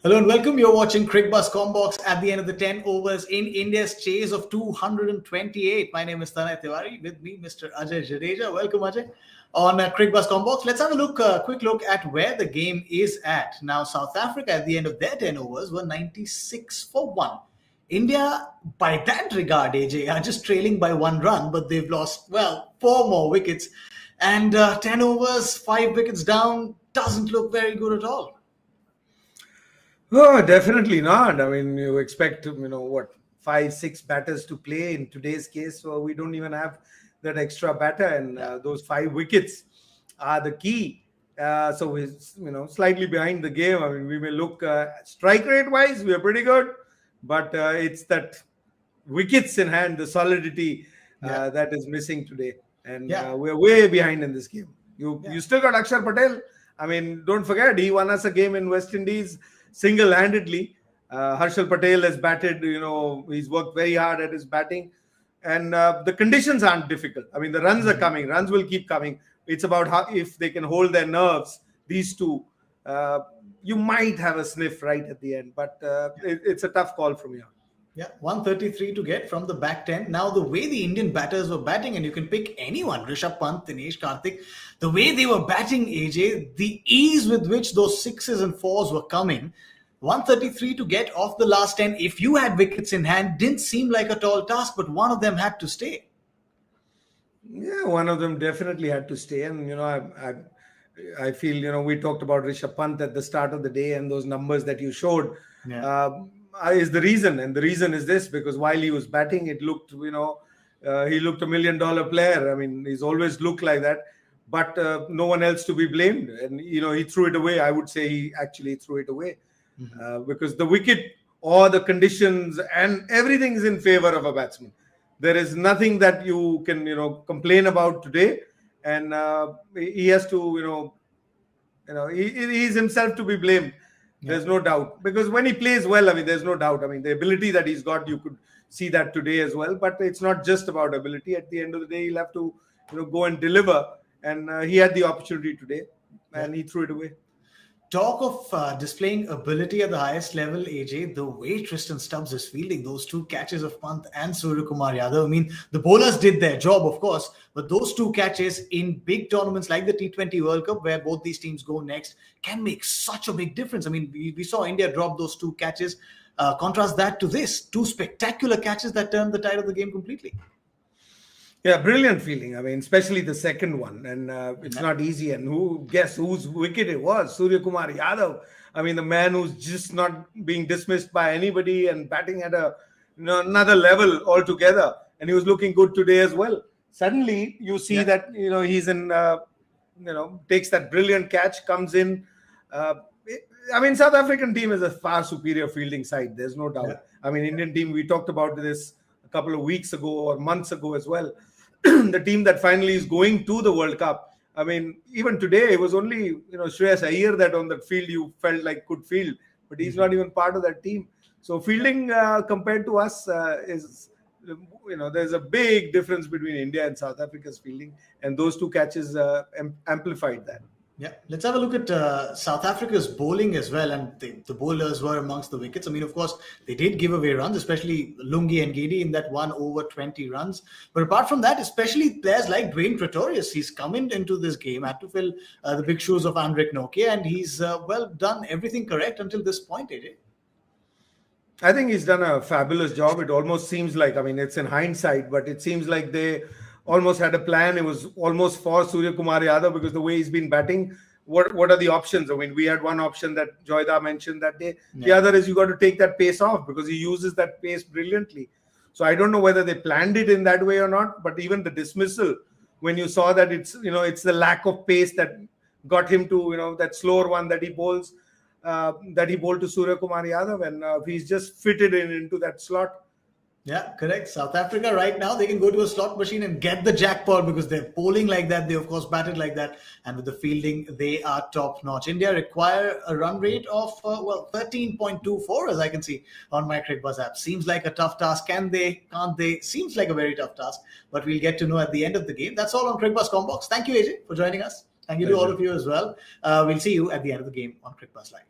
Hello and welcome. You're watching Cricbuzz Comm Box at the end of the 10 overs in India's chase of 228. My name is Tanay Tiwari. With me, Mr. Ajay Jadeja. Welcome, Ajay, on Cricbuzz Comm Box. Let's have a quick look at where the game is at. Now, South Africa at the end of their 10 overs were 96 for 1. India, by that regard, AJ, are just trailing by 1 run, but they've lost, well, 4 more wickets. And 10 overs, 5 wickets down doesn't look very good at all. Oh, definitely not. I mean, you expect, five, six batters to play in today's case. So we don't even have that extra batter. And those 5 wickets are the key. So we're, slightly behind the game. I mean, we may look strike rate wise, we are pretty good. But it's that wickets in hand, the solidity that is missing today. And we're way behind in this game. You still got Axar Patel. I mean, don't forget, he won us a game in West Indies single-handedly. Harshal Patel has batted, he's worked very hard at his batting. And the conditions aren't difficult. I mean, the runs are coming. Runs will keep coming. It's about how, if they can hold their nerves, these two, you might have a sniff right at the end. But it's a tough call from here. Yeah, 133 to get from the back 10. Now, the way the Indian batters were batting, and you can pick anyone, Rishabh Pant, Dinesh Karthik, the way they were batting, AJ, the ease with which those sixes and fours were coming, 133 to get off the last 10, if you had wickets in hand, didn't seem like a tall task, but one of them had to stay. Yeah, one of them definitely had to stay. And, I feel, we talked about Rishabh Pant at the start of the day and those numbers that you showed. Yeah. Is the reason, and the reason is this, because while he was batting, it looked, he looked $1 million player. I mean, he's always looked like that, but no one else to be blamed. And, he threw it away. I would say he actually threw it away because the wicket or the conditions and everything is in favor of a batsman. There is nothing that you can, complain about today. And he has to, he's himself to be blamed. There's no doubt, because when he plays well, I mean, there's no doubt. I mean, the ability that he's got, you could see that today as well. But it's not just about ability. At the end of the day, he'll have to, go and deliver. And he had the opportunity today, and he threw it away. Talk of displaying ability at the highest level, AJ, the way Tristan Stubbs is fielding those 2 catches of Pant and Suryakumar Yadav. I mean, the bowlers did their job, of course, but those 2 catches in big tournaments like the T20 World Cup, where both these teams go next, can make such a big difference. I mean, we saw India drop those 2 catches. Contrast that to this, 2 spectacular catches that turned the tide of the game completely. Yeah, brilliant feeling. I mean, especially the second one. And it's not easy. And guess whose wicket it was? Suryakumar Yadav. I mean, the man who's just not being dismissed by anybody and batting at another level altogether. And he was looking good today as well. Suddenly, you see that, he's in, takes that brilliant catch, comes in. I mean, South African team is a far superior fielding side. There's no doubt. I mean, Indian team, we talked about this a couple of weeks ago or months ago as well. The team that finally is going to the World Cup. I mean, even today, it was only, Shreyas Iyer that on that field you felt like could field, but he's not even part of that team. So fielding compared to us is, there's a big difference between India and South Africa's fielding, and those 2 catches amplified that. Yeah, let's have a look at South Africa's bowling as well. And the bowlers were amongst the wickets. I mean, of course, they did give away runs, especially Lungi and Gedi in that 1 over 20 runs. But apart from that, especially players like Dwayne Pretorius, he's come into this game, had to fill the big shoes of Andrek Nokia, and he's, done everything correct until this point, AJ. I think he's done a fabulous job. It almost seems like, I mean, it's in hindsight, but it seems like they almost had a plan. It was almost for Suryakumar Yadav because the way he's been batting. What are the options? I mean, we had one option that Joyda mentioned that day. The other is you got to take that pace off because he uses that pace brilliantly. So I don't know whether they planned it in that way or not. But even the dismissal, when you saw that it's the lack of pace that got him to that slower one that he bowls, that he bowled to Suryakumar Yadav, and he's just fitted into that slot. Yeah, correct. South Africa right now, they can go to a slot machine and get the jackpot because they're bowling like that. They, of course, batted like that. And with the fielding, they are top notch. India require a run rate of, 13.24, as I can see on my Cricbuzz app. Seems like a tough task. Can they? Can't they? Seems like a very tough task. But we'll get to know at the end of the game. That's all on Cricbuzz Comm Box. Thank you, AJ, for joining us. Thank you to all of you as well. We'll see you at the end of the game on Cricbuzz Live.